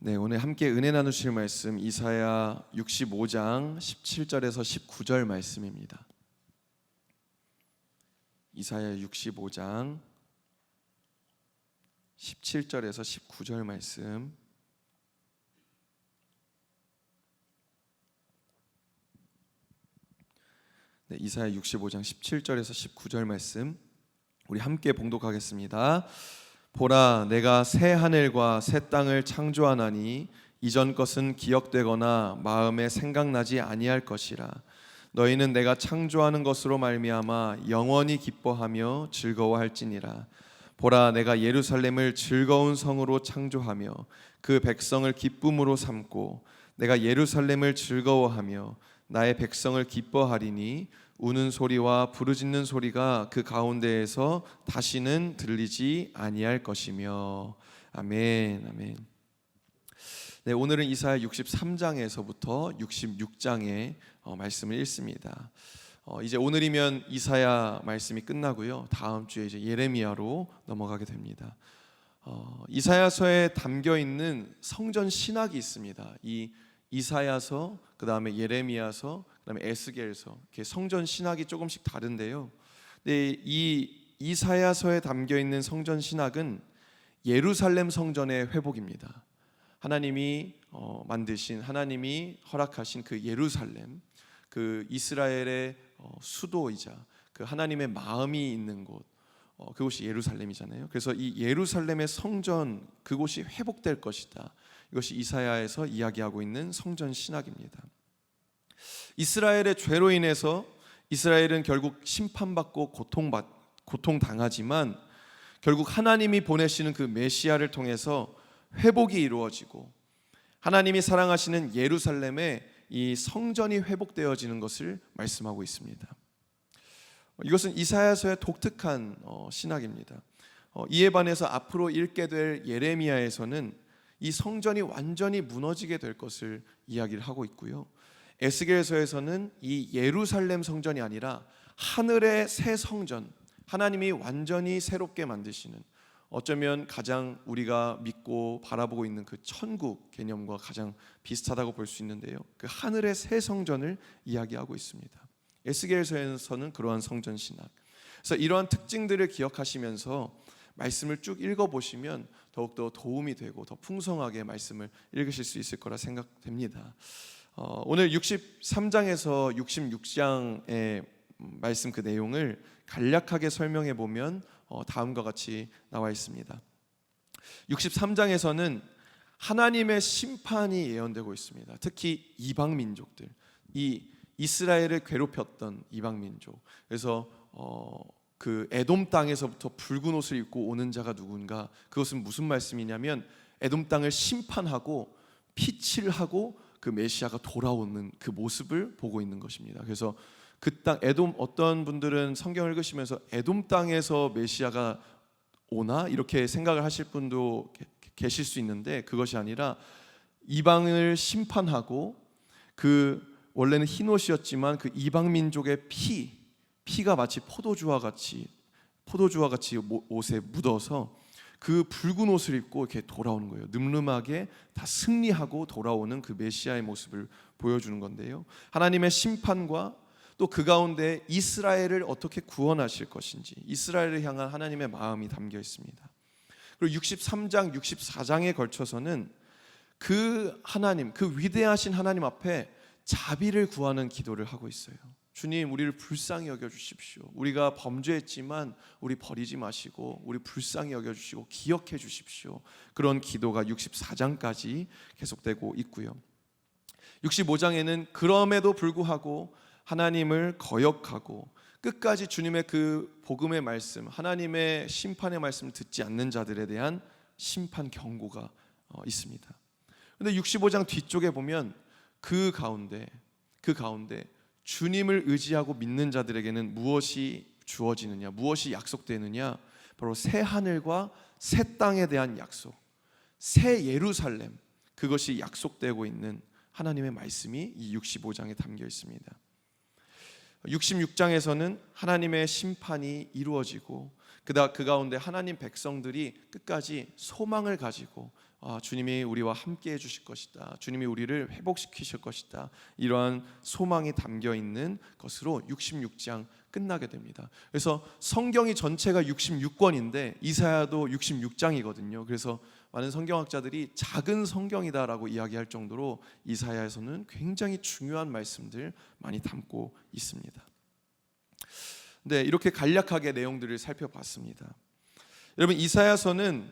네, 오늘 함께 은혜 나누실 말씀 이사야 65장 17절에서 19절 말씀입니다. 이사야 65장 17절에서 19절 말씀. 네, 이사야 65장 17절에서 19절 말씀 우리 함께 봉독하겠습니다. 보라, 내가 새 하늘과 새 땅을 창조하나니 이전 것은 기억되거나 마음에 생각나지 아니할 것이라. 너희는 내가 창조하는 것으로 말미암아 영원히 기뻐하며 즐거워할지니라. 보라, 내가 예루살렘을 즐거운 성으로 창조하며 그 백성을 기쁨으로 삼고 내가 예루살렘을 즐거워하며 나의 백성을 기뻐하리니 우는 소리와 부르짖는 소리가 그 가운데에서 다시는 들리지 아니할 것이며. 아멘, 아멘. 네, 오늘은 이사야 63장에서부터 66장의 말씀을 읽습니다. 이제 오늘이면 이사야 말씀이 끝나고요. 다음 주에 이제 예레미야로 넘어가게 됩니다. 이사야서에 담겨 있는 성전 신학이 있습니다. 이 이사야서, 그 다음에 예레미야서, 그 다음에 에스겔서, 이렇게 성전 신학이 조금씩 다른데요. 근데 이 이사야서에 담겨 있는 성전 신학은 예루살렘 성전의 회복입니다. 하나님이 만드신, 하나님이 허락하신 그 예루살렘, 그 이스라엘의 수도이자 그 하나님의 마음이 있는 곳, 그곳이 예루살렘이잖아요. 그래서 이 예루살렘의 성전, 그곳이 회복될 것이다. 이것이 이사야에서 이야기하고 있는 성전 신학입니다. 이스라엘의 죄로 인해서 이스라엘은 결국 심판받고 고통당하지만 결국 하나님이 보내시는 그 메시아를 통해서 회복이 이루어지고 하나님이 사랑하시는 예루살렘의 이 성전이 회복되어지는 것을 말씀하고 있습니다. 이것은 이사야서의 독특한 신학입니다. 이에 반해서 앞으로 읽게 될 예레미야에서는 이 성전이 완전히 무너지게 될 것을 이야기를 하고 있고요. 에스겔서에서는 이 예루살렘 성전이 아니라 하늘의 새 성전, 하나님이 완전히 새롭게 만드시는, 어쩌면 가장 우리가 믿고 바라보고 있는 그 천국 개념과 가장 비슷하다고 볼 수 있는데요. 그 하늘의 새 성전을 이야기하고 있습니다. 에스겔서에서는 그러한 성전 신학. 그래서 이러한 특징들을 기억하시면서 말씀을 쭉 읽어보시면 더욱더 도움이 되고 더 풍성하게 말씀을 읽으실 수 있을 거라 생각됩니다. 오늘 63장에서 66장의 말씀 그 내용을 간략하게 설명해 보면 다음과 같이 나와 있습니다. 63장에서는 하나님의 심판이 예언되고 있습니다. 특히 이방 민족들, 이 이스라엘을 괴롭혔던 이방 민족. 그래서 그 에돔 땅에서부터 붉은 옷을 입고 오는 자가 누군가, 그것은 무슨 말씀이냐면 에돔 땅을 심판하고 피칠하고 그 메시아가 돌아오는 그 모습을 보고 있는 것입니다. 그래서 그 땅 에돔, 어떤 분들은 성경을 읽으시면서 에돔 땅에서 메시아가 오나 이렇게 생각을 하실 분도 계실 수 있는데, 그것이 아니라 이방을 심판하고 그 원래는 흰 옷이었지만 그 이방 민족의 피가 마치 포도주와 같이 옷에 묻어서 그 붉은 옷을 입고 이렇게 돌아오는 거예요. 늠름하게 다 승리하고 돌아오는 그 메시아의 모습을 보여주는 건데요. 하나님의 심판과 또 그 가운데 이스라엘을 어떻게 구원하실 것인지, 이스라엘을 향한 하나님의 마음이 담겨 있습니다. 그리고 63장, 64장에 걸쳐서는 그 하나님, 그 위대하신 하나님 앞에 자비를 구하는 기도를 하고 있어요. 주님, 우리를 불쌍히 여겨주십시오. 우리가 범죄했지만 우리 버리지 마시고 우리 불쌍히 여겨주시고 기억해 주십시오. 그런 기도가 64장까지 계속되고 있고요. 65장에는 그럼에도 불구하고 하나님을 거역하고 끝까지 주님의 그 복음의 말씀, 하나님의 심판의 말씀을 듣지 않는 자들에 대한 심판 경고가 있습니다. 그런데 65장 뒤쪽에 보면 그 가운데 주님을 의지하고 믿는 자들에게는 무엇이 주어지느냐, 무엇이 약속되느냐, 바로 새 하늘과 새 땅에 대한 약속, 새 예루살렘, 그것이 약속되고 있는 하나님의 말씀이 이 65장에 담겨 있습니다. 66장에서는 하나님의 심판이 이루어지고 그 가운데 하나님 백성들이 끝까지 소망을 가지고 주님이 우리와 함께 해주실 것이다, 주님이 우리를 회복시키실 것이다, 이러한 소망이 담겨 있는 것으로 66장 끝나게 됩니다. 그래서 성경이 전체가 66권인데 이사야도 66장이거든요. 그래서 많은 성경학자들이 작은 성경이다라고 이야기할 정도로 이사야에서는 굉장히 중요한 말씀들 많이 담고 있습니다. 네, 이렇게 간략하게 내용들을 살펴봤습니다. 여러분, 이사야서는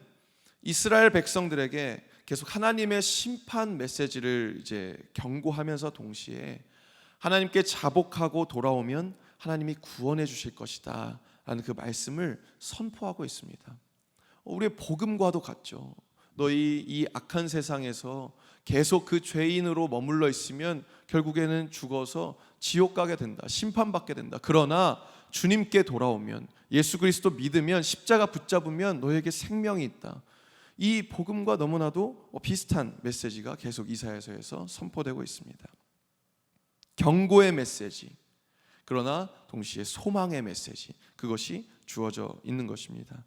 이스라엘 백성들에게 계속 하나님의 심판 메시지를 이제 경고하면서 동시에 하나님께 자복하고 돌아오면 하나님이 구원해 주실 것이다 라는 그 말씀을 선포하고 있습니다. 우리의 복음과도 같죠. 너희 이 악한 세상에서 계속 그 죄인으로 머물러 있으면 결국에는 죽어서 지옥 가게 된다, 심판받게 된다. 그러나 주님께 돌아오면, 예수 그리스도 믿으면, 십자가 붙잡으면 너에게 생명이 있다. 이 복음과 너무나도 비슷한 메시지가 계속 이사야서에서 선포되고 있습니다. 경고의 메시지, 그러나 동시에 소망의 메시지, 그것이 주어져 있는 것입니다.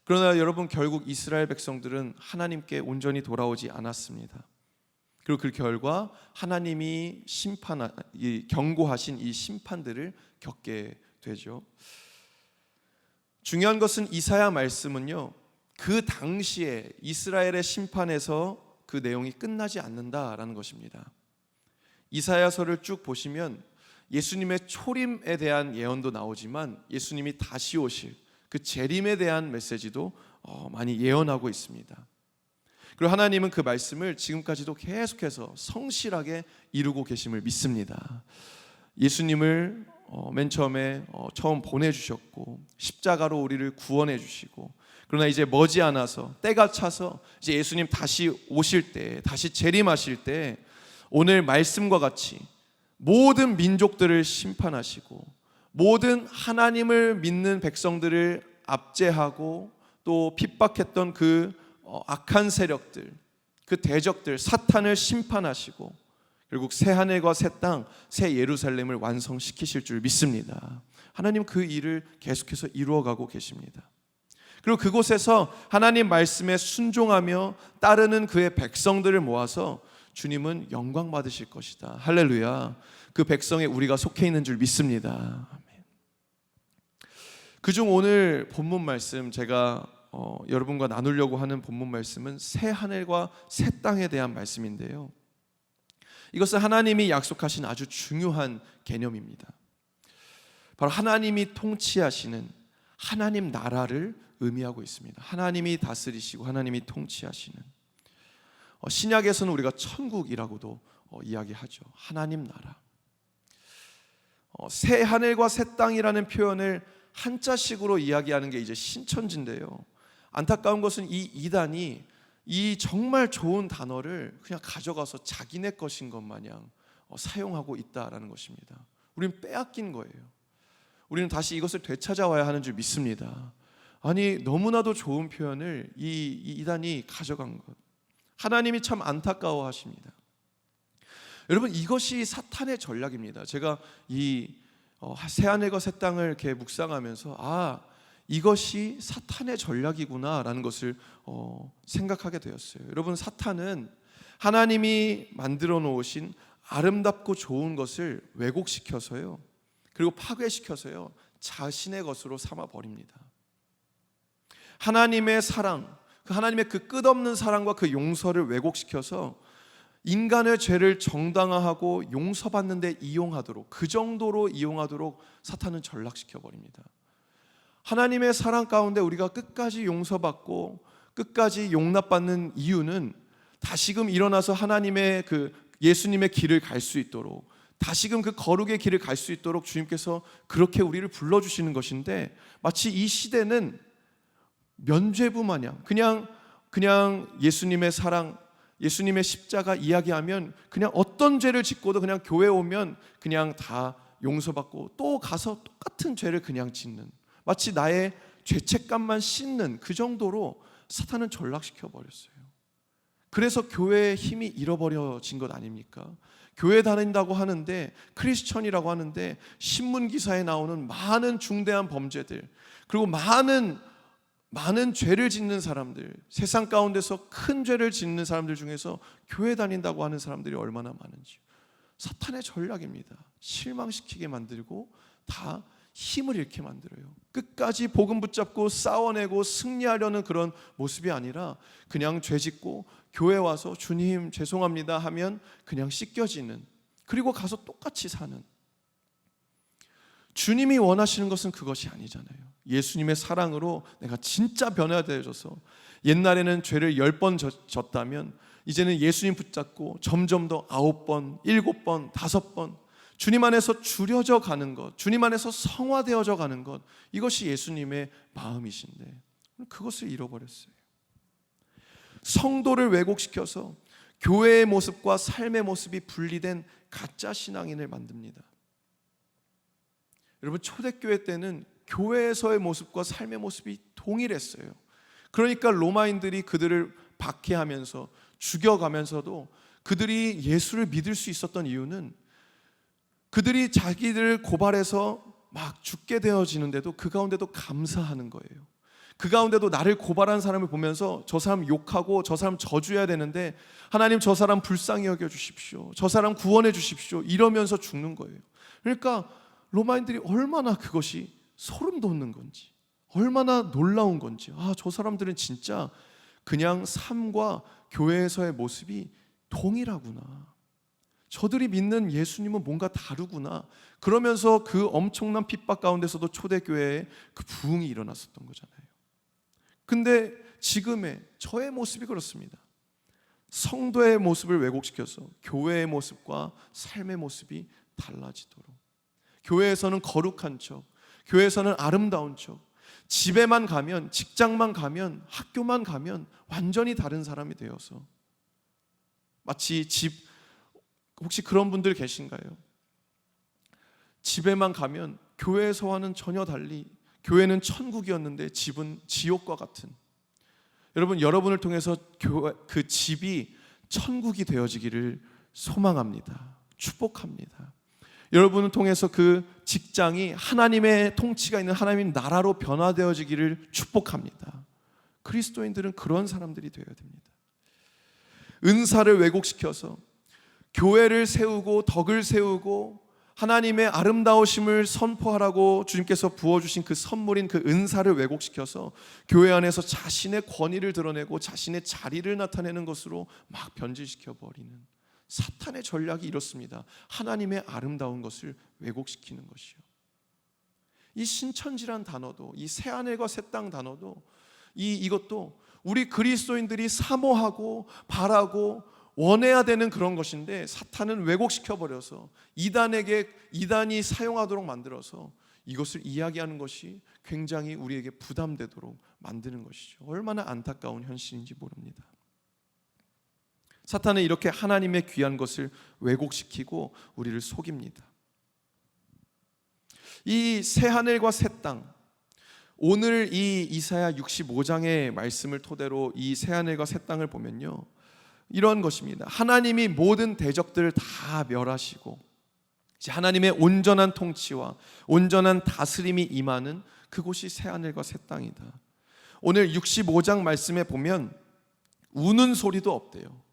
그러나 여러분, 결국 이스라엘 백성들은 하나님께 온전히 돌아오지 않았습니다. 그리고 그 결과 하나님이 경고하신 이 심판들을 겪게 되죠. 중요한 것은 이사야 말씀은요, 그 당시에 이스라엘의 심판에서 그 내용이 끝나지 않는다라는 것입니다. 이사야서를 쭉 보시면 예수님의 초림에 대한 예언도 나오지만 예수님이 다시 오실 그 재림에 대한 메시지도 많이 예언하고 있습니다. 그리고 하나님은 그 말씀을 지금까지도 계속해서 성실하게 이루고 계심을 믿습니다. 예수님을 맨 처음에 처음 보내주셨고 십자가로 우리를 구원해 주시고, 그러나 이제 머지않아서 때가 차서 이제 예수님 다시 오실 때, 다시 재림하실 때 오늘 말씀과 같이 모든 민족들을 심판하시고 모든 하나님을 믿는 백성들을 압제하고 또 핍박했던 그 악한 세력들, 그 대적들, 사탄을 심판하시고 결국 새 하늘과 새 땅, 새 예루살렘을 완성시키실 줄 믿습니다. 하나님 그 일을 계속해서 이루어가고 계십니다. 그리고 그곳에서 하나님 말씀에 순종하며 따르는 그의 백성들을 모아서 주님은 영광 받으실 것이다. 할렐루야. 그 백성에 우리가 속해 있는 줄 믿습니다. 아멘. 그중 오늘 본문 말씀, 제가 여러분과 나누려고 하는 본문 말씀은 새 하늘과 새 땅에 대한 말씀인데요, 이것은 하나님이 약속하신 아주 중요한 개념입니다. 바로 하나님이 통치하시는 하나님 나라를 의미하고 있습니다. 하나님이 다스리시고 하나님이 통치하시는, 신약에서는 우리가 천국이라고도 이야기하죠. 하나님 나라. 새 하늘과 새 땅이라는 표현을 한자식으로 이야기하는 게 이제 신천지인데요, 안타까운 것은 이 이단이 이 정말 좋은 단어를 그냥 가져가서 자기네 것인 것 마냥 사용하고 있다라는 것입니다. 우리는 빼앗긴 거예요. 우리는 다시 이것을 되찾아와야 하는 줄 믿습니다. 아니, 너무나도 좋은 표현을 이 이단이 가져간 것, 하나님이 참 안타까워하십니다. 여러분, 이것이 사탄의 전략입니다. 제가 이 새하늘과 새 땅을 이렇게 묵상하면서 이것이 사탄의 전략이구나라는 것을 생각하게 되었어요. 여러분, 사탄은 하나님이 만들어 놓으신 아름답고 좋은 것을 왜곡시켜서요, 그리고 파괴시켜서요, 자신의 것으로 삼아 버립니다. 하나님의 사랑, 하나님의 그 끝없는 사랑과 그 용서를 왜곡시켜서 인간의 죄를 정당화하고 용서받는 데 이용하도록, 그 정도로 이용하도록 사탄은 전락시켜 버립니다. 하나님의 사랑 가운데 우리가 끝까지 용서받고 끝까지 용납받는 이유는 다시금 일어나서 하나님의 그 예수님의 길을 갈 수 있도록, 다시금 그 거룩의 길을 갈 수 있도록 주님께서 그렇게 우리를 불러주시는 것인데, 마치 이 시대는 면죄부 마냥 그냥 예수님의 사랑, 예수님의 십자가 이야기하면 그냥 어떤 죄를 짓고도 그냥 교회 오면 그냥 다 용서받고 또 가서 똑같은 죄를 그냥 짓는, 마치 나의 죄책감만 씻는 그 정도로 사탄은 전락시켜 버렸어요. 그래서 교회의 힘이 잃어버려진 것 아닙니까? 교회 다닌다고 하는데, 크리스천이라고 하는데 신문 기사에 나오는 많은 중대한 범죄들, 그리고 많은 많은 죄를 짓는 사람들, 세상 가운데서 큰 죄를 짓는 사람들 중에서 교회 다닌다고 하는 사람들이 얼마나 많은지. 사탄의 전략입니다. 실망시키게 만들고 다 힘을 잃게 만들어요. 끝까지 복음 붙잡고 싸워내고 승리하려는 그런 모습이 아니라 그냥 죄 짓고 교회 와서 주님 죄송합니다 하면 그냥 씻겨지는, 그리고 가서 똑같이 사는. 주님이 원하시는 것은 그것이 아니잖아요. 예수님의 사랑으로 내가 진짜 변화되어져서, 옛날에는 죄를 10번 졌다면 이제는 예수님 붙잡고 점점 더 9번, 7번, 5번 주님 안에서 줄여져 가는 것, 주님 안에서 성화되어져 가는 것, 이것이 예수님의 마음이신데 그것을 잃어버렸어요. 성도를 왜곡시켜서 교회의 모습과 삶의 모습이 분리된 가짜 신앙인을 만듭니다. 여러분, 초대교회 때는 교회에서의 모습과 삶의 모습이 동일했어요. 그러니까 로마인들이 그들을 박해하면서 죽여가면서도 그들이 예수를 믿을 수 있었던 이유는, 그들이 자기들을 고발해서 막 죽게 되어지는데도 그 가운데도 감사하는 거예요. 그 가운데도 나를 고발한 사람을 보면서 저 사람 욕하고 저 사람 저주해야 되는데 하나님 저 사람 불쌍히 여겨주십시오, 저 사람 구원해 주십시오 이러면서 죽는 거예요. 그러니까 로마인들이 얼마나 그것이 소름 돋는 건지, 얼마나 놀라운 건지, 저 사람들은 진짜 그냥 삶과 교회에서의 모습이 동일하구나, 저들이 믿는 예수님은 뭔가 다르구나, 그러면서 그 엄청난 핍박 가운데서도 초대교회에 그 부흥이 일어났었던 거잖아요. 근데 지금의 저의 모습이 그렇습니다. 성도의 모습을 왜곡시켜서 교회의 모습과 삶의 모습이 달라지도록, 교회에서는 거룩한 척, 교회에서는 아름다운 척, 집에만 가면, 직장만 가면, 학교만 가면 완전히 다른 사람이 되어서, 마치 혹시 그런 분들 계신가요? 집에만 가면 교회에서와는 전혀 달리 교회는 천국이었는데 집은 지옥과 같은, 여러분을 통해서 그 집이 천국이 되어지기를 소망합니다. 축복합니다. 여러분을 통해서 그 직장이 하나님의 통치가 있는 하나님 나라로 변화되어지기를 축복합니다. 그리스도인들은 그런 사람들이 되어야 됩니다. 은사를 왜곡시켜서 교회를 세우고 덕을 세우고 하나님의 아름다우심을 선포하라고 주님께서 부어주신 그 선물인 그 은사를 왜곡시켜서 교회 안에서 자신의 권위를 드러내고 자신의 자리를 나타내는 것으로 막 변질시켜버리는 사탄의 전략이 이렇습니다. 하나님의 아름다운 것을 왜곡시키는 것이요. 이 신천지란 단어도, 이 새하늘과 새 땅 단어도, 이것도 우리 그리스도인들이 사모하고 바라고 원해야 되는 그런 것인데 사탄은 왜곡시켜버려서 이단이 사용하도록 만들어서 이것을 이야기하는 것이 굉장히 우리에게 부담되도록 만드는 것이죠. 얼마나 안타까운 현실인지 모릅니다. 사탄은 이렇게 하나님의 귀한 것을 왜곡시키고 우리를 속입니다. 이 새하늘과 새 땅, 오늘 이 이사야 65장의 말씀을 토대로 이 새하늘과 새 땅을 보면요, 이런 것입니다. 하나님이 모든 대적들을 다 멸하시고 하나님의 온전한 통치와 온전한 다스림이 임하는 그곳이 새하늘과 새 땅이다. 오늘 65장 말씀에 보면 우는 소리도 없대요.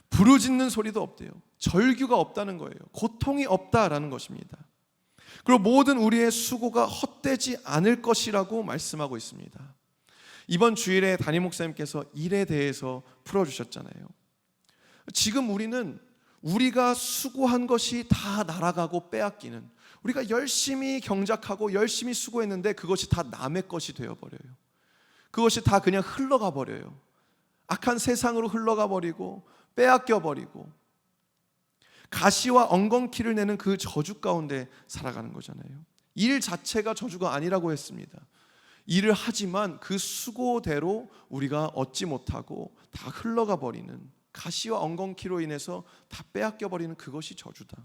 부르짖는 소리도 없대요. 절규가 없다는 거예요. 고통이 없다라는 것입니다. 그리고 모든 우리의 수고가 헛되지 않을 것이라고 말씀하고 있습니다. 이번 주일에 담임 목사님께서 일에 대해서 풀어주셨잖아요. 지금 우리는 우리가 수고한 것이 다 날아가고 빼앗기는, 우리가 열심히 경작하고 열심히 수고했는데 그것이 다 남의 것이 되어버려요. 그것이 다 그냥 흘러가 버려요. 악한 세상으로 흘러가 버리고 빼앗겨 버리고 가시와 엉겅퀴를 내는 그 저주 가운데 살아가는 거잖아요. 일 자체가 저주가 아니라고 했습니다. 일을 하지만 그 수고대로 우리가 얻지 못하고 다 흘러가 버리는, 가시와 엉겅퀴로 인해서 다 빼앗겨 버리는 그것이 저주다.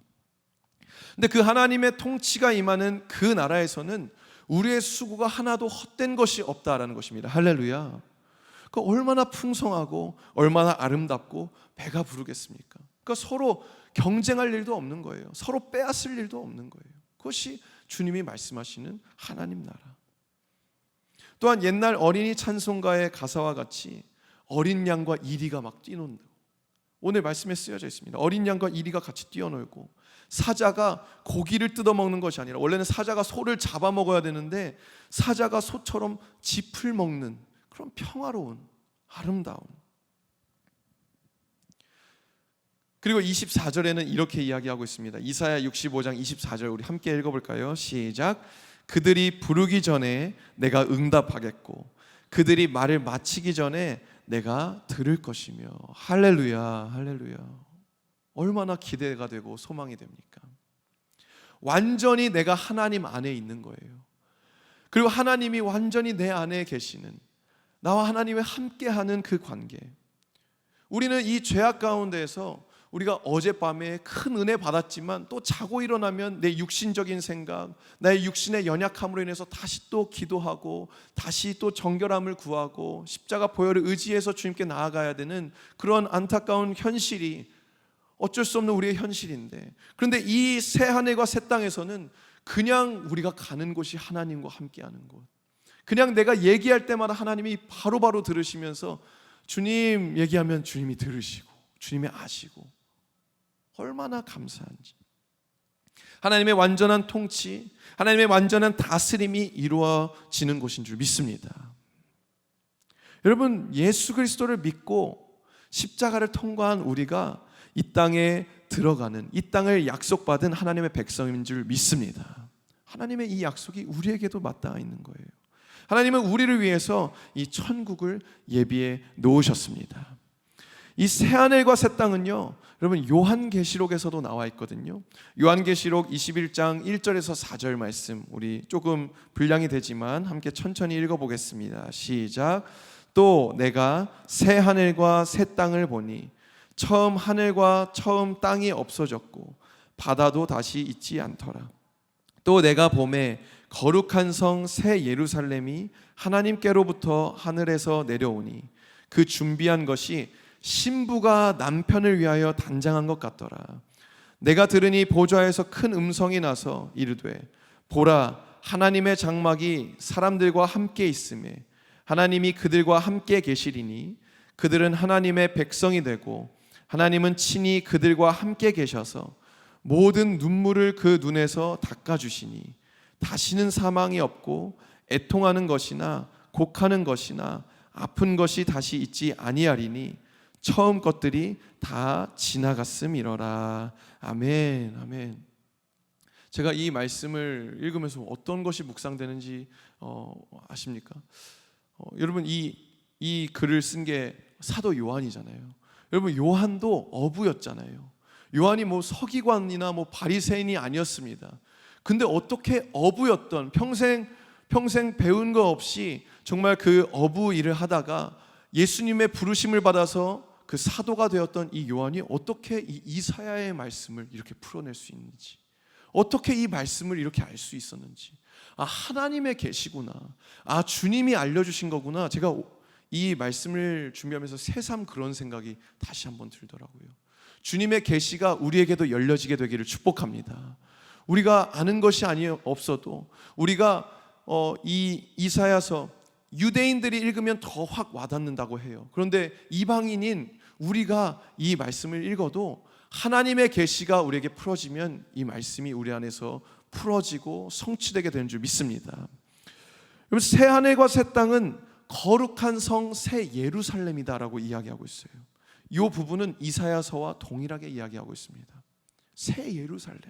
근데 그 하나님의 통치가 임하는 그 나라에서는 우리의 수고가 하나도 헛된 것이 없다라는 것입니다. 할렐루야. 그 얼마나 풍성하고 얼마나 아름답고 배가 부르겠습니까? 그러니까 서로 경쟁할 일도 없는 거예요. 서로 빼앗을 일도 없는 거예요. 그것이 주님이 말씀하시는 하나님 나라. 또한 옛날 어린이 찬송가의 가사와 같이 어린 양과 이리가 막 뛰논다고 오늘 말씀에 쓰여져 있습니다. 어린 양과 이리가 같이 뛰어놀고, 사자가 고기를 뜯어먹는 것이 아니라, 원래는 사자가 소를 잡아먹어야 되는데 사자가 소처럼 짚을 먹는 그런 평화로운 아름다운. 그리고 24절에는 이렇게 이야기하고 있습니다. 이사야 65장 24절 우리 함께 읽어볼까요? 시작. 그들이 부르기 전에 내가 응답하겠고 그들이 말을 마치기 전에 내가 들을 것이며. 할렐루야, 할렐루야. 얼마나 기대가 되고 소망이 됩니까? 완전히 내가 하나님 안에 있는 거예요. 그리고 하나님이 완전히 내 안에 계시는, 나와 하나님이 함께하는 그 관계. 우리는 이 죄악 가운데에서 우리가 어젯밤에 큰 은혜 받았지만 또 자고 일어나면 내 육신적인 생각, 나의 육신의 연약함으로 인해서 다시 또 기도하고 다시 또 정결함을 구하고 십자가 보혈을 의지해서 주님께 나아가야 되는 그런 안타까운 현실이 어쩔 수 없는 우리의 현실인데, 그런데 이 새 하늘과 새 땅에서는 그냥 우리가 가는 곳이 하나님과 함께하는 곳, 그냥 내가 얘기할 때마다 하나님이 바로바로 들으시면서 주님 얘기하면 주님이 들으시고 주님이 아시고, 얼마나 감사한지. 하나님의 완전한 통치, 하나님의 완전한 다스림이 이루어지는 곳인 줄 믿습니다. 여러분, 예수 그리스도를 믿고 십자가를 통과한 우리가 이 땅에 들어가는, 이 땅을 약속받은 하나님의 백성인 줄 믿습니다. 하나님의 이 약속이 우리에게도 맞닿아 있는 거예요. 하나님은 우리를 위해서 이 천국을 예비해 놓으셨습니다. 이 새하늘과 새 땅은요, 여러분 요한계시록에서도 나와 있거든요. 요한계시록 21장 1절에서 4절 말씀, 우리 조금 분량이 되지만 함께 천천히 읽어보겠습니다. 시작. 또 내가 새 하늘과 새 땅을 보니 처음 하늘과 처음 땅이 없어졌고 바다도 다시 있지 않더라. 또 내가 보매 거룩한 성 새 예루살렘이 하나님께로부터 하늘에서 내려오니 그 준비한 것이 신부가 남편을 위하여 단장한 것 같더라. 내가 들으니 보좌에서 큰 음성이 나서 이르되 보라, 하나님의 장막이 사람들과 함께 있음에 하나님이 그들과 함께 계시리니 그들은 하나님의 백성이 되고 하나님은 친히 그들과 함께 계셔서 모든 눈물을 그 눈에서 닦아주시니 다시는 사망이 없고 애통하는 것이나 곡하는 것이나 아픈 것이 다시 있지 아니하리니 처음 것들이 다 지나갔음이러라. 아멘, 아멘. 제가 이 말씀을 읽으면서 어떤 것이 묵상되는지 아십니까? 여러분 이 글을 쓴 게 사도 요한이잖아요. 여러분 요한도 어부였잖아요. 요한이 뭐 서기관이나 뭐 바리새인이 아니었습니다. 근데 어떻게 어부였던, 평생 배운 거 없이 정말 그 어부 일을 하다가 예수님의 부르심을 받아서 그 사도가 되었던 이 요한이 어떻게 이 이사야의 말씀을 이렇게 풀어낼 수 있는지, 어떻게 이 말씀을 이렇게 알 수 있었는지, 아, 하나님의 계시구나, 아, 주님이 알려주신 거구나. 제가 이 말씀을 준비하면서 새삼 그런 생각이 다시 한번 들더라고요. 주님의 계시가 우리에게도 열려지게 되기를 축복합니다. 우리가 아는 것이 없어도 우리가 이 이사야서 유대인들이 읽으면 더 확 와닿는다고 해요. 그런데 이방인인 우리가 이 말씀을 읽어도 하나님의 계시가 우리에게 풀어지면 이 말씀이 우리 안에서 풀어지고 성취되게 되는 줄 믿습니다. 여러분, 새 하늘과 새 땅은 거룩한 성 새 예루살렘이다라고 이야기하고 있어요. 이 부분은 이사야서와 동일하게 이야기하고 있습니다. 새 예루살렘.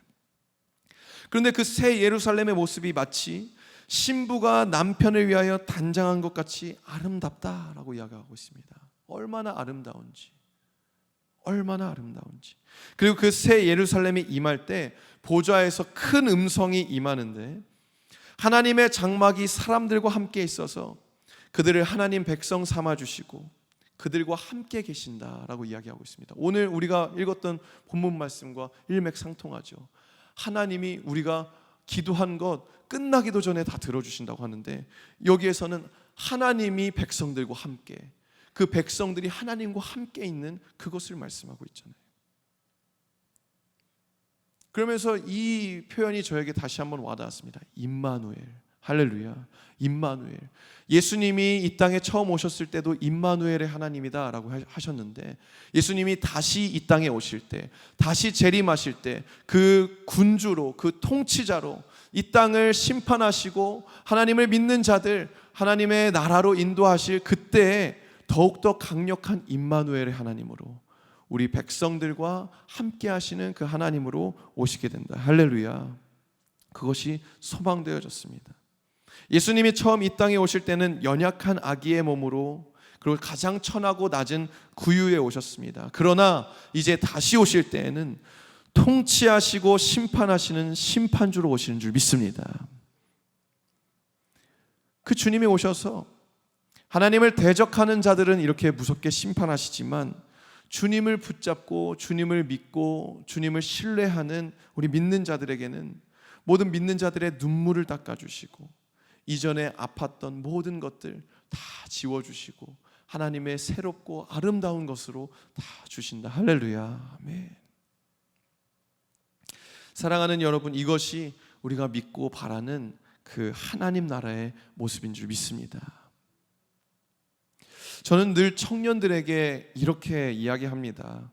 그런데 그 새 예루살렘의 모습이 마치 신부가 남편을 위하여 단장한 것 같이 아름답다라고 이야기하고 있습니다. 얼마나 아름다운지, 얼마나 아름다운지. 그리고 그 새 예루살렘이 임할 때 보좌에서 큰 음성이 임하는데 하나님의 장막이 사람들과 함께 있어서 그들을 하나님 백성 삼아주시고 그들과 함께 계신다라고 이야기하고 있습니다. 오늘 우리가 읽었던 본문 말씀과 일맥상통하죠. 하나님이 우리가 기도한 것 끝나기도 전에 다 들어주신다고 하는데, 여기에서는 하나님이 백성들과 함께, 그 백성들이 하나님과 함께 있는 그것을 말씀하고 있잖아요. 그러면서 이 표현이 저에게 다시 한번 와닿았습니다. 임마누엘, 할렐루야. 임마누엘. 예수님이 이 땅에 처음 오셨을 때도 임마누엘의 하나님이다 라고 하셨는데, 예수님이 다시 이 땅에 오실 때, 다시 재림하실 때 그 군주로, 그 통치자로 이 땅을 심판하시고 하나님을 믿는 자들 하나님의 나라로 인도하실 그때에 더욱더 강력한 임마누엘의 하나님으로, 우리 백성들과 함께 하시는 그 하나님으로 오시게 된다. 할렐루야. 그것이 소망되어졌습니다. 예수님이 처음 이 땅에 오실 때는 연약한 아기의 몸으로, 그리고 가장 천하고 낮은 구유에 오셨습니다. 그러나 이제 다시 오실 때에는 통치하시고 심판하시는 심판주로 오시는 줄 믿습니다. 그 주님이 오셔서 하나님을 대적하는 자들은 이렇게 무섭게 심판하시지만, 주님을 붙잡고 주님을 믿고 주님을 신뢰하는 우리 믿는 자들에게는 모든 믿는 자들의 눈물을 닦아주시고 이전에 아팠던 모든 것들 다 지워주시고 하나님의 새롭고 아름다운 것으로 다 주신다. 할렐루야. 아멘. 사랑하는 여러분, 이것이 우리가 믿고 바라는 그 하나님 나라의 모습인 줄 믿습니다. 저는 늘 청년들에게 이렇게 이야기합니다.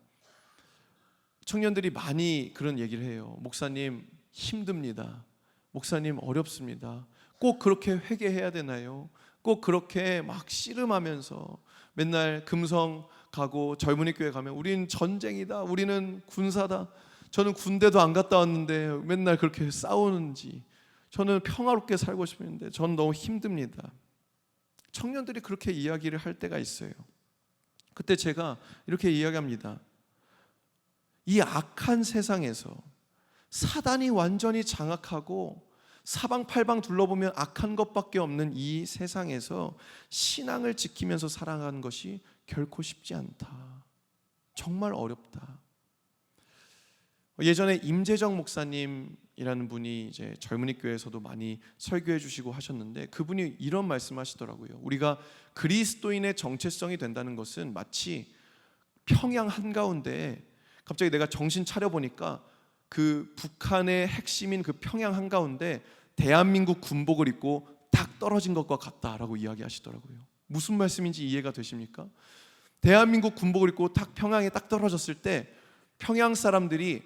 청년들이 많이 그런 얘기를 해요. 목사님 힘듭니다. 목사님 어렵습니다. 꼭 그렇게 회개해야 되나요? 꼭 그렇게 막 씨름하면서 맨날 금성 가고 젊은이 교회 가면 우린 전쟁이다, 우리는 군사다. 저는 군대도 안 갔다 왔는데 맨날 그렇게 싸우는지, 저는 평화롭게 살고 싶은데 전 너무 힘듭니다. 청년들이 그렇게 이야기를 할 때가 있어요. 그때 제가 이렇게 이야기합니다. 이 악한 세상에서 사단이 완전히 장악하고 사방팔방 둘러보면 악한 것밖에 없는 이 세상에서 신앙을 지키면서 살아가는 것이 결코 쉽지 않다. 정말 어렵다. 예전에 임재정 목사님이라는 분이 이제 젊은이 교회에서도 많이 설교해 주시고 하셨는데, 그분이 이런 말씀하시더라고요. 우리가 그리스도인의 정체성이 된다는 것은 마치 평양 한가운데 갑자기 내가 정신 차려 보니까 그 북한의 핵심인 그 평양 한가운데 대한민국 군복을 입고 딱 떨어진 것과 같다라고 이야기하시더라고요. 무슨 말씀인지 이해가 되십니까? 대한민국 군복을 입고 딱 평양에 딱 떨어졌을 때 평양 사람들이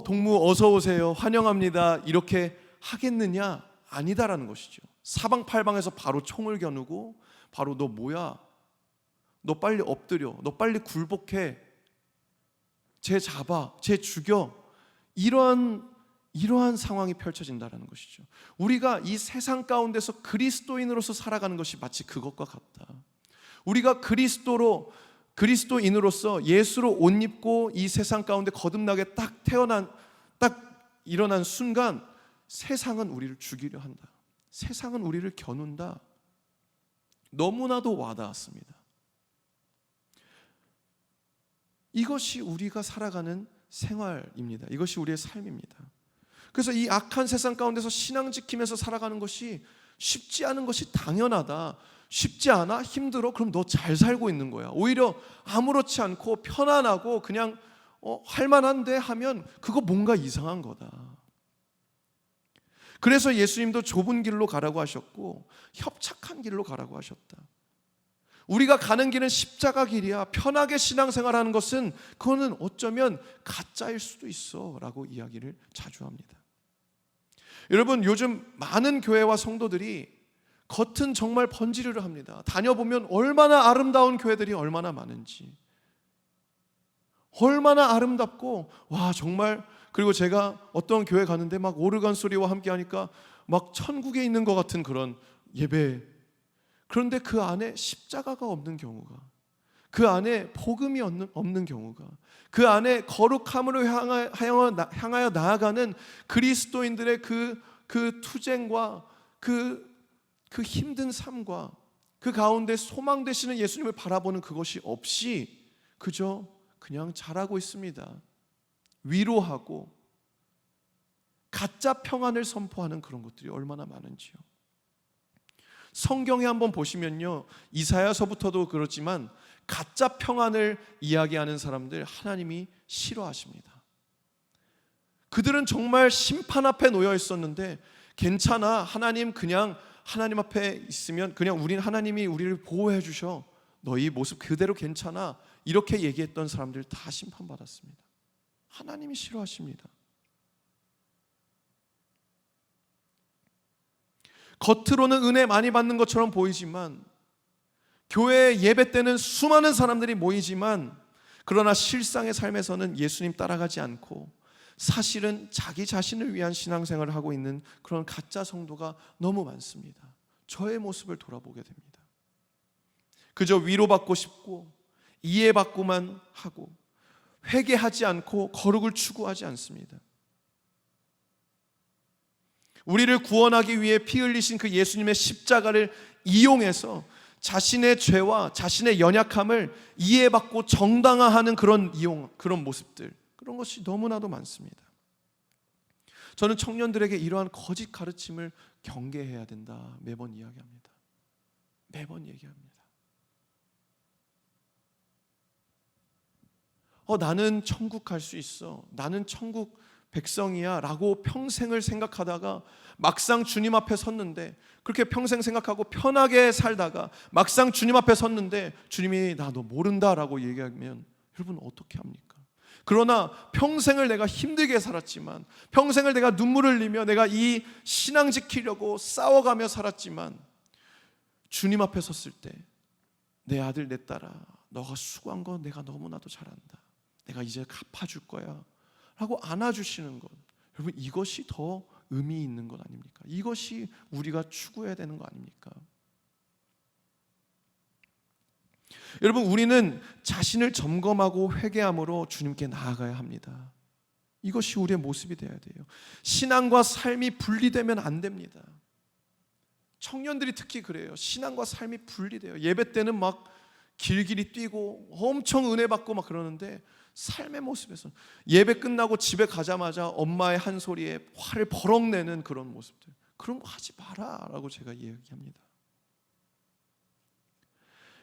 동무 어서 오세요, 환영합니다 이렇게 하겠느냐? 아니다라는 것이죠. 사방팔방에서 바로 총을 겨누고 바로 너 뭐야? 너 빨리 엎드려, 너 빨리 굴복해, 쟤 잡아, 쟤 죽여, 이러한 상황이 펼쳐진다는 것이죠. 우리가 이 세상 가운데서 그리스도인으로서 살아가는 것이 마치 그것과 같다. 우리가 그리스도인으로서 예수로 옷 입고 이 세상 가운데 거듭나게 딱 일어난 순간 세상은 우리를 죽이려 한다. 세상은 우리를 겨눈다. 너무나도 와닿았습니다. 이것이 우리가 살아가는 생활입니다. 이것이 우리의 삶입니다. 그래서 이 악한 세상 가운데서 신앙 지키면서 살아가는 것이 쉽지 않은 것이 당연하다. 쉽지 않아? 힘들어? 그럼 너 잘 살고 있는 거야. 오히려 아무렇지 않고 편안하고 그냥 할만한데 하면 그거 뭔가 이상한 거다. 그래서 예수님도 좁은 길로 가라고 하셨고 협착한 길로 가라고 하셨다. 우리가 가는 길은 십자가 길이야. 편하게 신앙생활하는 것은 그거는 어쩌면 가짜일 수도 있어 라고 이야기를 자주 합니다. 여러분, 요즘 많은 교회와 성도들이 겉은 정말 번지르르 합니다. 다녀보면 얼마나 아름다운 교회들이 얼마나 많은지, 얼마나 아름답고 와 정말. 그리고 제가 어떤 교회 가는데 막 오르간 소리와 함께 하니까 막 천국에 있는 것 같은 그런 예배. 그런데 그 안에 십자가가 없는 경우가, 그 안에 복음이 없는 경우가, 그 안에 거룩함으로 향하여 나아가는 그리스도인들의 그 투쟁과 그 힘든 삶과 그 가운데 소망 되시는 예수님을 바라보는 그것이 없이 그냥 잘하고 있습니다. 위로하고 가짜 평안을 선포하는 그런 것들이 얼마나 많은지요. 성경에 한번 보시면요, 이사야서부터도 그렇지만 가짜 평안을 이야기하는 사람들 하나님이 싫어하십니다. 그들은 정말 심판 앞에 놓여 있었는데 괜찮아, 하나님 그냥 하나님 앞에 있으면 그냥 하나님이 우리를 보호해 주셔, 너희 모습 그대로 괜찮아, 이렇게 얘기했던 사람들 다 심판받았습니다. 하나님이 싫어하십니다. 겉으로는 은혜 많이 받는 것처럼 보이지만, 교회 예배 때는 수많은 사람들이 모이지만, 그러나 실상의 삶에서는 예수님 따라가지 않고 사실은 자기 자신을 위한 신앙생활을 하고 있는 그런 가짜 성도가 너무 많습니다. 저의 모습을 돌아보게 됩니다. 그저 위로받고 싶고 이해받고만 하고 회개하지 않고 거룩을 추구하지 않습니다. 우리를 구원하기 위해 피 흘리신 그 예수님의 십자가를 이용해서 자신의 죄와 자신의 연약함을 이해받고 정당화하는 그런 모습들, 그런 것이 너무나도 많습니다. 저는 청년들에게 이러한 거짓 가르침을 경계해야 된다, 매번 이야기합니다. 매번 얘기합니다. 나는 천국 갈 수 있어, 나는 천국 백성이야 라고 평생을 생각하다가 막상 주님 앞에 섰는데, 그렇게 평생 생각하고 편하게 살다가 막상 주님 앞에 섰는데 주님이 나 너 모른다 라고 얘기하면 여러분 어떻게 합니까? 그러나 평생을 내가 힘들게 살았지만, 평생을 내가 눈물을 흘리며 내가 이 신앙 지키려고 싸워가며 살았지만, 주님 앞에 섰을 때 내 아들 내 딸아, 너가 수고한 거 내가 너무나도 잘 안다, 내가 이제 갚아줄 거야 라고 안아주시는 것, 여러분 이것이 더 의미 있는 것 아닙니까? 이것이 우리가 추구해야 되는 거 아닙니까? 여러분, 우리는 자신을 점검하고 회개함으로 주님께 나아가야 합니다. 이것이 우리의 모습이 되어야 돼요. 신앙과 삶이 분리되면 안 됩니다. 청년들이 특히 그래요. 신앙과 삶이 분리돼요. 예배 때는 막 길길이 뛰고 엄청 은혜 받고 막 그러는데, 삶의 모습에서는 예배 끝나고 집에 가자마자 엄마의 한 소리에 화를 버럭 내는 그런 모습들, 그런 거 하지 마라 라고 제가 이야기합니다.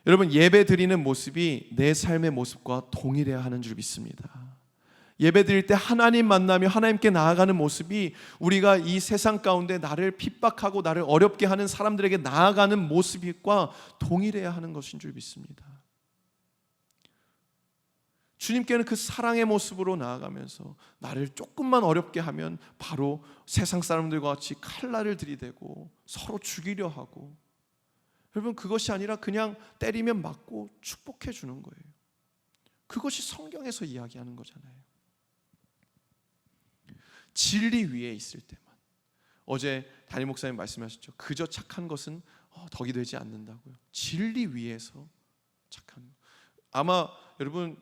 여러분, 예배 드리는 모습이 내 삶의 모습과 동일해야 하는 줄 믿습니다. 예배 드릴 때 하나님 만나며 하나님께 나아가는 모습이 우리가 이 세상 가운데 나를 핍박하고 나를 어렵게 하는 사람들에게 나아가는 모습과 동일해야 하는 것인 줄 믿습니다. 주님께는 그 사랑의 모습으로 나아가면서 나를 조금만 어렵게 하면 바로 세상 사람들과 같이 칼날을 들이대고 서로 죽이려 하고, 여러분 그것이 아니라 그냥 때리면 맞고 축복해 주는 거예요. 그것이 성경에서 이야기하는 거잖아요. 진리 위에 있을 때만. 어제 담임 목사님 말씀하셨죠. 그저 착한 것은 덕이 되지 않는다고요. 진리 위에서 착한 것. 아마 여러분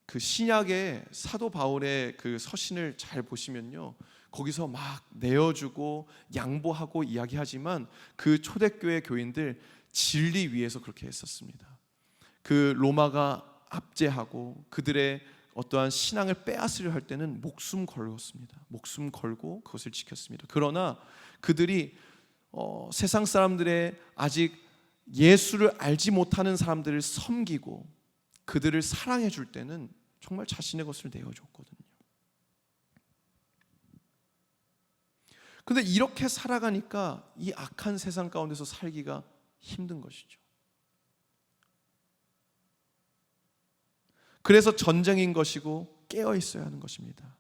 그 신약의 사도 바울의 그 서신을 잘 보시면요, 거기서 막 내어주고 양보하고 이야기하지만 그 초대교회 교인들 진리 위에서 그렇게 했었습니다. 그 로마가 압제하고 그들의 어떠한 신앙을 빼앗으려 할 때는 목숨 걸었습니다. 목숨 걸고 그것을 지켰습니다. 그러나 그들이 세상 사람들의 아직 예수를 알지 못하는 사람들을 섬기고 그들을 사랑해 줄 때는 정말 자신의 것을 내어줬거든요. 그런데 이렇게 살아가니까 이 악한 세상 가운데서 살기가 힘든 것이죠. 그래서 전쟁인 것이고 깨어 있어야 하는 것입니다.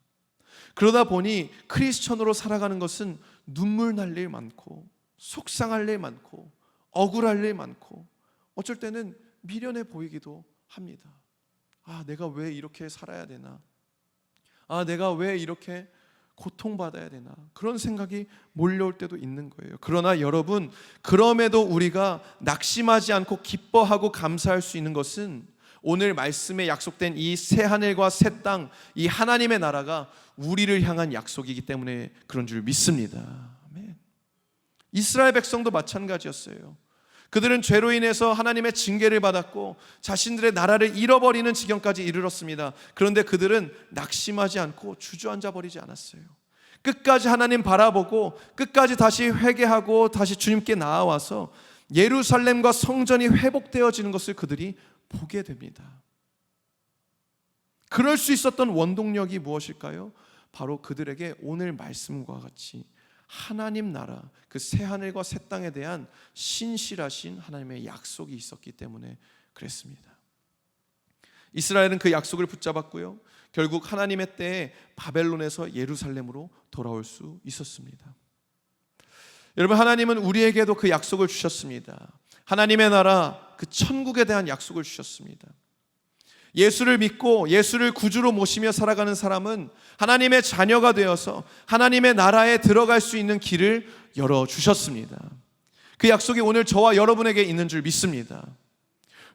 그러다 보니 크리스천으로 살아가는 것은 눈물 날 일 많고 속상할 일 많고 억울할 일 많고 어쩔 때는 미련해 보이기도 합니다. 내가 왜 이렇게 살아야 되나? 내가 왜 이렇게 고통받아야 되나? 그런 생각이 몰려올 때도 있는 거예요. 그러나 여러분, 그럼에도 우리가 낙심하지 않고 기뻐하고 감사할 수 있는 것은 오늘 말씀에 약속된 이 새 하늘과 새 땅, 이 하나님의 나라가 우리를 향한 약속이기 때문에 그런 줄 믿습니다. 아멘. 이스라엘 백성도 마찬가지였어요. 그들은 죄로 인해서 하나님의 징계를 받았고 자신들의 나라를 잃어버리는 지경까지 이르렀습니다. 그런데 그들은 낙심하지 않고 주저앉아 버리지 않았어요. 끝까지 하나님 바라보고 끝까지 다시 회개하고 다시 주님께 나아와서 예루살렘과 성전이 회복되어지는 것을 그들이 보게 됩니다. 그럴 수 있었던 원동력이 무엇일까요? 바로 그들에게 오늘 말씀과 같이 하나님 나라, 그 새 하늘과 새 땅에 대한 신실하신 하나님의 약속이 있었기 때문에 그랬습니다. 이스라엘은 그 약속을 붙잡았고요, 결국 하나님의 때에 바벨론에서 예루살렘으로 돌아올 수 있었습니다. 여러분, 하나님은 우리에게도 그 약속을 주셨습니다. 하나님의 나라, 그 천국에 대한 약속을 주셨습니다. 예수를 믿고 예수를 구주로 모시며 살아가는 사람은 하나님의 자녀가 되어서 하나님의 나라에 들어갈 수 있는 길을 열어주셨습니다. 그 약속이 오늘 저와 여러분에게 있는 줄 믿습니다.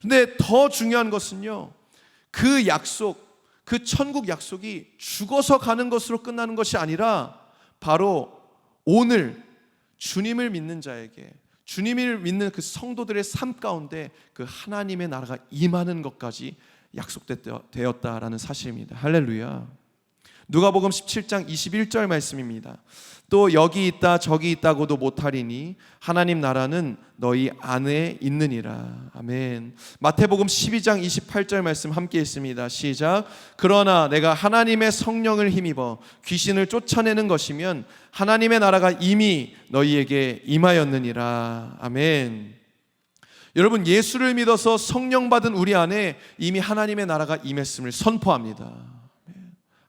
그런데 더 중요한 것은요, 그 약속, 그 천국 약속이 죽어서 가는 것으로 끝나는 것이 아니라 바로 오늘 주님을 믿는 자에게, 주님을 믿는 그 성도들의 삶 가운데 그 하나님의 나라가 임하는 것까지 약속되었다라는 사실입니다. 할렐루야. 누가복음 17장 21절 말씀입니다. 또 여기 있다 저기 있다고도 못하리니 하나님 나라는 너희 안에 있느니라. 아멘. 마태복음 12장 28절 말씀 함께 있습니다. 시작. 그러나 내가 하나님의 성령을 힘입어 귀신을 쫓아내는 것이면 하나님의 나라가 이미 너희에게 임하였느니라. 아멘. 여러분, 예수를 믿어서 성령 받은 우리 안에 이미 하나님의 나라가 임했음을 선포합니다.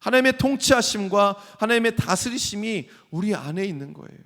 하나님의 통치하심과 하나님의 다스리심이 우리 안에 있는 거예요.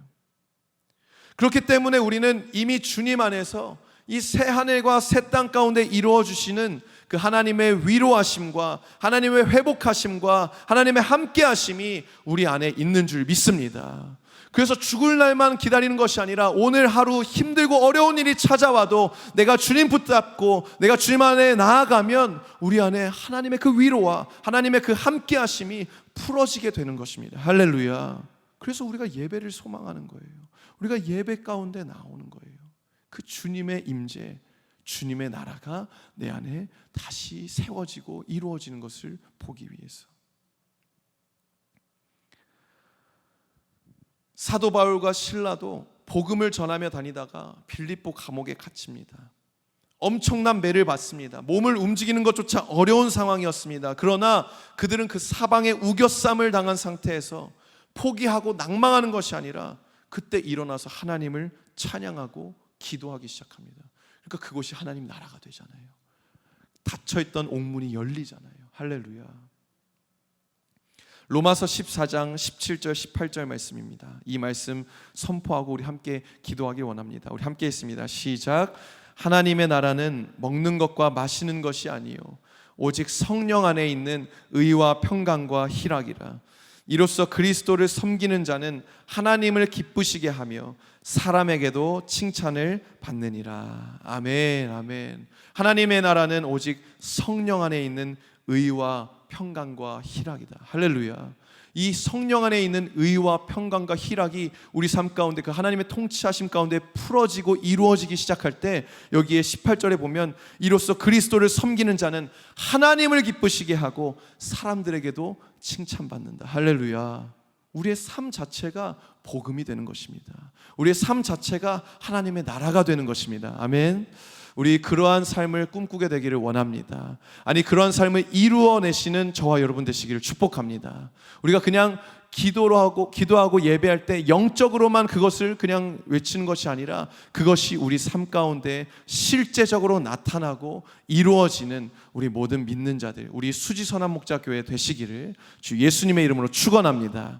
그렇기 때문에 우리는 이미 주님 안에서 이 새 하늘과 새 땅 가운데 이루어 주시는 그 하나님의 위로하심과 하나님의 회복하심과 하나님의 함께하심이 우리 안에 있는 줄 믿습니다. 그래서 죽을 날만 기다리는 것이 아니라 오늘 하루 힘들고 어려운 일이 찾아와도 내가 주님 붙잡고 내가 주님 안에 나아가면 우리 안에 하나님의 그 위로와 하나님의 그 함께하심이 풀어지게 되는 것입니다. 할렐루야. 그래서 우리가 예배를 소망하는 거예요. 우리가 예배 가운데 나오는 거예요. 그 주님의 임재, 주님의 나라가 내 안에 다시 세워지고 이루어지는 것을 보기 위해서. 사도 바울과 실라도 복음을 전하며 다니다가 빌립보 감옥에 갇힙니다. 엄청난 매를 받습니다. 몸을 움직이는 것조차 어려운 상황이었습니다. 그러나 그들은 그 사방에 우겨쌈을 당한 상태에서 포기하고 낭망하는 것이 아니라 그때 일어나서 하나님을 찬양하고 기도하기 시작합니다. 그러니까 그곳이 하나님 나라가 되잖아요. 닫혀있던 옥문이 열리잖아요. 할렐루야. 로마서 14장 17절 18절 말씀입니다. 이 말씀 선포하고 우리 함께 기도하기 원합니다. 우리 함께 했습니다. 시작. 하나님의 나라는 먹는 것과 마시는 것이 아니요 오직 성령 안에 있는 의와 평강과 희락이라. 이로써 그리스도를 섬기는 자는 하나님을 기쁘시게 하며 사람에게도 칭찬을 받느니라. 아멘, 아멘. 하나님의 나라는 오직 성령 안에 있는 의와 평강과 희락이다. 할렐루야. 이 성령 안에 있는 의와 평강과 희락이 우리 삶 가운데 그 하나님의 통치하심 가운데 풀어지고 이루어지기 시작할 때 여기에 18절에 보면 이로써 그리스도를 섬기는 자는 하나님을 기쁘시게 하고 사람들에게도 칭찬받는다. 할렐루야. 우리의 삶 자체가 복음이 되는 것입니다. 우리의 삶 자체가 하나님의 나라가 되는 것입니다. 아멘. 우리 그러한 삶을 꿈꾸게 되기를 원합니다. 아니, 그러한 삶을 이루어내시는 저와 여러분 되시기를 축복합니다. 우리가 그냥 기도하고 예배할 때 영적으로만 그것을 그냥 외치는 것이 아니라 그것이 우리 삶 가운데 실제적으로 나타나고 이루어지는 우리 모든 믿는 자들, 우리 수지선한 목자교회 되시기를 주 예수님의 이름으로 축원합니다.